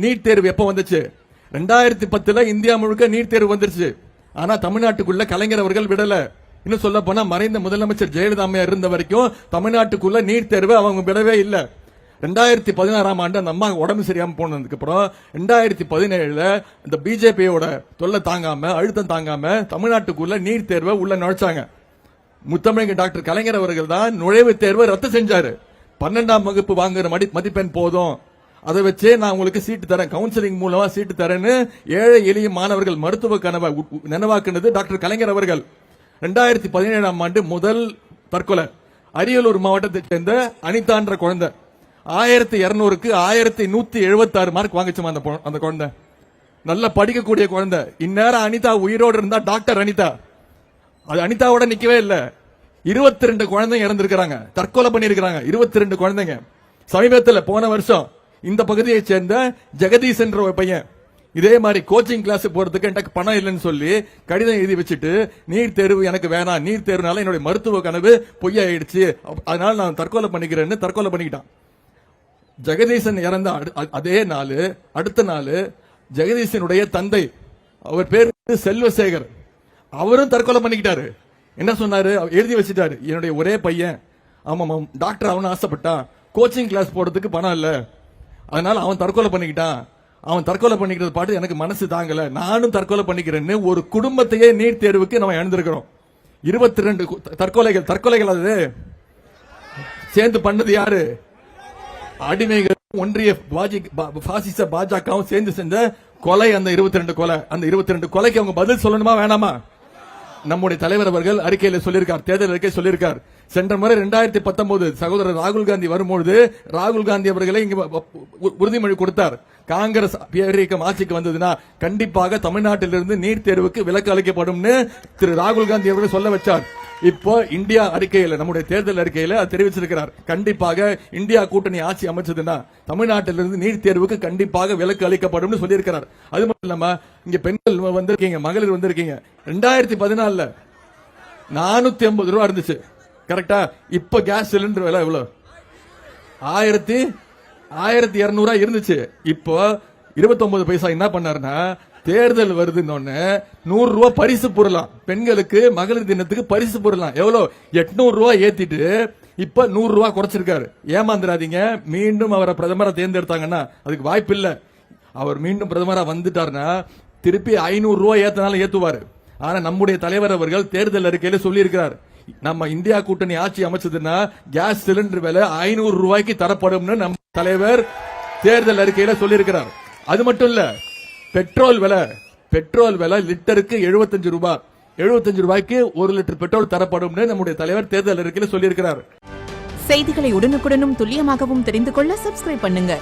NEET தேர்வு எப்ப வந்துச்சு? 2010 இந்தியா முழுக்க நீட் தேர்வு வந்துருச்சு. ஆனா தமிழ்நாட்டுக்குள்ள கலைஞர் அவர்கள் விடல. இன்னும் சொல்ல போனா மறைந்த முதலமைச்சர் ஜெயலலிதா அம்மையார் இருந்த வரைக்கும் தமிழ்நாட்டுக்குள்ள நீட் தேர்வு அவங்க விடவே இல்ல. 2016 ஆண்டு அந்த அம்மா உடம்பு சரியாம போனதுக்கு அப்புறம் 2017 இந்த பிஜேபியோட தொல்லை தாங்காம அழுத்தம் தாங்காம தமிழ்நாட்டுக்குள்ள நீட் தேர்வை உள்ள நுழைச்சாங்க. முத்தமிழக டாக்டர் கலைஞர் அவர்கள் தான் நுழைவுத் தேர்வை ரத்து செஞ்சாரு. 12ஆம் வகுப்பு வாங்குற மதிப்பெண் போதும், அதை வச்சே நான் உங்களுக்கு சீட்டு தரேன், கவுன்சிலிங் மூலமா சீட்டு தரேன்னு ஏழை எளிய மாணவர்கள் மருத்துவ கனவை நினைவாக்குனது டாக்டர் கலைஞர் அவர்கள். 2017ஆம் ஆண்டு முதல் தற்கொலை அரியலூர் மாவட்டத்தைச் சேர்ந்த அனிதான்ற குழந்தை 1200க்கு 1176 மார்க் வாங்கிச்சுமா அந்த குழந்தை. நல்லா படிக்கக்கூடிய குழந்தை. இந்நேரம் அனிதா உயிரோடு இருந்தா டாக்டர் அனிதா. அது அனிதாவோட நிக்கவே இல்ல. 22 குழந்தைங்க இறந்திருக்கிறாங்க, தற்கொலை பண்ணிருக்கிறாங்க. 22 குழந்தைங்க. சமீபத்தில் போன வருஷம் இந்த பகுதியை சேர்ந்த ஜெகதீஷ் என்ற ஒரு பையன் இதே மாதிரி கோச்சிங் கிளாஸ் போறதுக்கு எனக்கு பணம் இல்லைன்னு சொல்லி கடிதம் எழுதி வச்சுட்டு நீட் தேர்வு எனக்கு வேணாம், நீட் தேர்வுனால என்னுடைய மருத்துவ கனவு பொய்யாயிடுச்சு, அதனால நான் தற்கொலை பண்ணிக்கிறேன்னு தற்கொலை பண்ணிக்கிட்டான். ஜெகதீசன் இறந்த அதே நாள் அடுத்த நாள் ஜெகதீசனுடைய தந்தை, அவர் பேர் செல்வசேகர், அவரும் தற்கொலை பண்ணிக்கிட்டாரு. என்ன சொன்னாரு? எழுதி வச்சுட்டாரு, என்னுடைய ஒரே பையன், ஆமா டாக்டர் அவன் ஆசைப்பட்டான், கோச்சிங் கிளாஸ் போறதுக்கு பணம் இல்ல, அதனால அவன் தற்கொலை பண்ணிக்கிட்டான். அவன் தற்கொலை பண்ணிக்கிறது பாட்டு எனக்கு மனசு தாங்கல, நானும் தற்கொலை பண்ணிக்கிறேன்னு ஒரு குடும்பத்தையே நீட் தேர்வுக்கு நம்ம எழுந்திருக்கிறோம். 22 தற்கொலைகள் அது சேர்ந்து பண்ணது யாரு? அடிமைகள், ஒன்றிய பாசிச பாஜகவும் சேர்ந்து செஞ்ச கொலை. அந்த 22 கொலை, அந்த 22 கொலைக்கு அவங்க பதில் சொல்லணுமா வேணாமா? நம்முடைய தலைவர் அவர்கள் அறிக்கையில் சொல்லியிருக்கார், தேர்தல் அறிக்கை சொல்லியிருக்கார். சென்ற முறை 2019 சகோதரர் ராகுல் காந்தி வரும்போது ராகுல் காந்தி அவர்களை இங்க உறுதிமொழி கொடுத்தார், காங்கிரஸ் பேரியக்கம் ஆட்சிக்கு வந்ததுன்னா கண்டிப்பாக தமிழ்நாட்டிலிருந்து நீட் தேர்வுக்கு விலக்கு அளிக்கப்படும் திரு ராகுல் காந்தி அவர்கள் சொல்ல வச்சார். இப்போ இந்தியா அறிக்கையில், நம்முடைய தேர்தல் அறிக்கையில் தெரிவிச்சிருக்கிறார், கண்டிப்பாக இந்தியா கூட்டணி ஆட்சி அமைச்சதுன்னா தமிழ்நாட்டிலிருந்து நீட் தேர்வுக்கு கண்டிப்பாக விலக்கு அளிக்கப்படும் சொல்லியிருக்கிறார். அது மட்டும் இல்லாம இங்க பெண்கள் வந்திருக்கீங்க, மகளிர் வந்திருக்கீங்க. 2014 450 ரூபாய் இருந்துச்சு, கரெக்டா? இப்ப கேஸ் சிலிண்டர் விலை எவ்வளவு? 1200 இருந்துச்சு. இப்போ 29 பைசா. என்ன பண்ணாருன்னா, தேர்தல் வருதுன்னு 100 ரூபாய் பரிசு பொருளாம், பெண்களுக்கு மகளிர் தினத்துக்கு பரிசு பொருளாம். எவ்வளவு? 800 ரூபாய் ஏத்திட்டு இப்ப 100 ரூபாய் குறைச்சிருக்காரு. ஏமாந்துடாதீங்க, மீண்டும் அவரை பிரதமரா தேர்ந்தெடுத்தாங்கன்னா அதுக்கு வாய்ப்பு இல்ல. அவர் மீண்டும் பிரதமரா வந்துட்டாருன்னா திருப்பி 500 ரூபாய் ஏத்தனாலும் ஏத்துவாரு. ஆனா நம்முடைய தலைவர் அவர்கள் தேர்தல் அறிக்கையில சொல்லி இருக்கிறார், நம்ம இந்தியா கூட்டணி ஆட்சி அமைச்சதுன்னா கேஸ் சிலிண்டர் விலை 500 ரூபாய்க்கு தரப்படும் நம்ம தலைவர் தேர்தல் அறிக்கையில சொல்லி இருக்கிறார். அது மட்டும் இல்ல, பெட்ரோல் விலை லிட்டருக்கு 75 ரூபாய், 75 ரூபாய்க்கு 1 லிட்டர் பெட்ரோல் தரப்படும் நம்முடைய தலைவர் தேர்தல் அறிக்கையில சொல்லி இருக்கிறார். செய்திகளை உடனுக்குடனும் துல்லியமாகவும் தெரிந்து கொள்ள சப்ஸ்கிரைப் பண்ணுங்க.